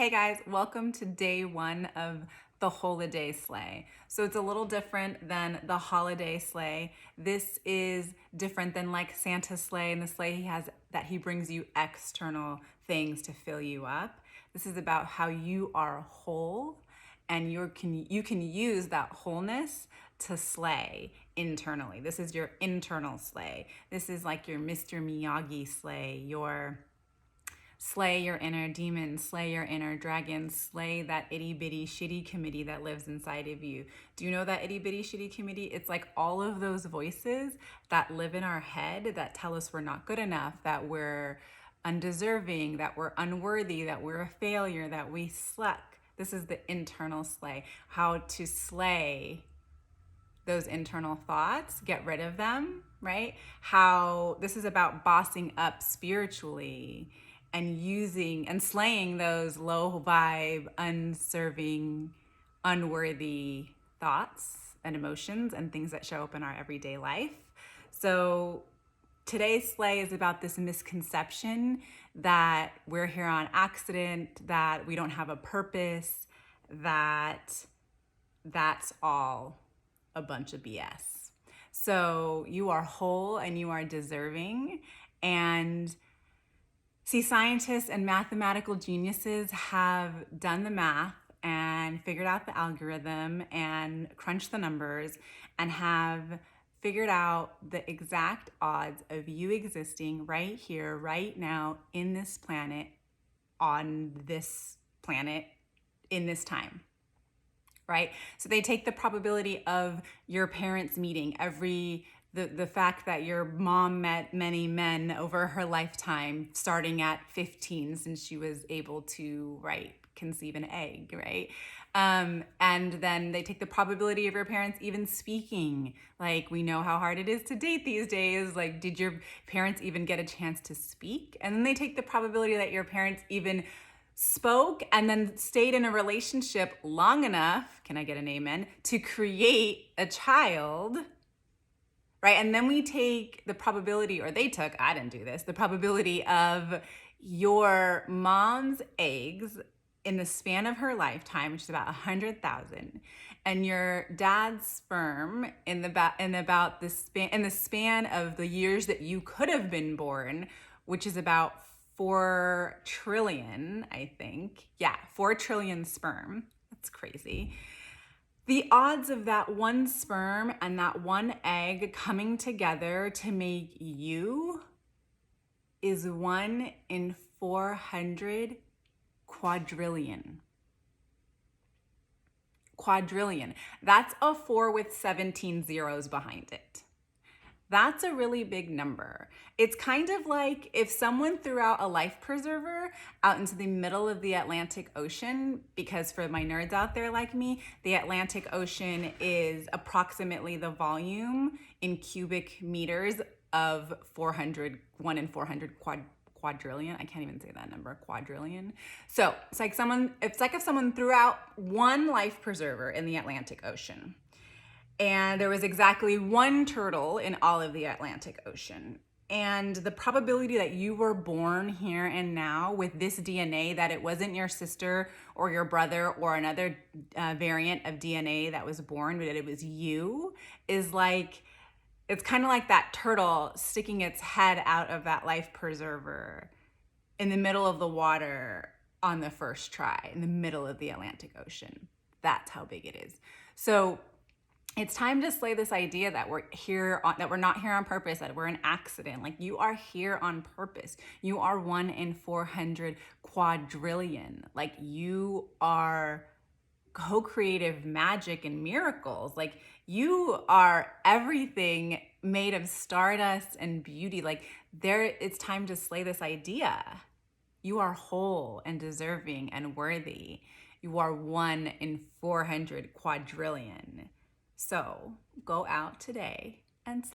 Hey guys, welcome to day one of the Holiday Sleigh. So it's a little different than the Holiday Sleigh. This is different than like Santa's sleigh and the sleigh he has that he brings you external things to fill you up. This is about how you are whole and you can use that wholeness to slay internally. This is your internal sleigh. This is like your Mr. Miyagi sleigh, your slay your inner demon, slay your inner dragon, slay that itty bitty shitty committee that lives inside of you. Do you know that itty bitty shitty committee? It's like all of those voices that live in our head that tell us we're not good enough, that we're undeserving, that we're unworthy, that we're a failure, that we suck. This is the internal slay. How to slay those internal thoughts, get rid of them, right? How this is about bossing up spiritually and using and slaying those low vibe, unserving, unworthy thoughts and emotions and things that show up in our everyday life. So today's sleigh is about this misconception that we're here on accident, that we don't have a purpose, that that's all a bunch of BS. So you are whole and you are deserving. And see, scientists and mathematical geniuses have done the math and figured out the algorithm and crunched the numbers and have figured out the exact odds of you existing right here, right now, in this planet, on this planet, in this time. Right? So they take the probability of your parents meeting the fact that your mom met many men over her lifetime, starting at 15 since she was able to, conceive an egg, right? And then they take the probability of your parents even speaking. Like, we know how hard it is to date these days. Like, did your parents even get a chance to speak? And then they take the probability that your parents even spoke and then stayed in a relationship long enough, can I get an amen, to create a child, right? And then we take the probability, or they took, I didn't do this, the probability of your mom's eggs in the span of her lifetime, which is about 100,000, and your dad's sperm in the span of the years that you could have been born, which is about 4 trillion, I think. Yeah, 4 trillion sperm. That's crazy. The odds of that one sperm and that one egg coming together to make you is 1 in 400 quadrillion. Quadrillion. That's a 4 with 17 zeros behind it. That's a really big number. It's kind of like if someone threw out a life preserver out into the middle of the Atlantic Ocean, because for my nerds out there like me, the Atlantic Ocean is approximately the volume in cubic meters of 1 in 400 quadrillion. I can't even say that number, quadrillion. So it's like if someone threw out one life preserver in the Atlantic Ocean, and there was exactly 1 turtle in all of the Atlantic Ocean. And the probability that you were born here and now with this DNA, that it wasn't your sister or your brother or another variant of DNA that was born, but that it was you, is like, it's kind of like that turtle sticking its head out of that life preserver in the middle of the water on the first try, in the middle of the Atlantic Ocean. That's how big it is. So it's time to slay this idea that that we're not here on purpose, that we're an accident. Like, you are here on purpose. You are 1 in 400 quadrillion. Like, you are co-creative magic and miracles. Like, you are everything made of stardust and beauty. Like, it's time to slay this idea. You are whole and deserving and worthy. You are 1 in 400 quadrillion. So go out today and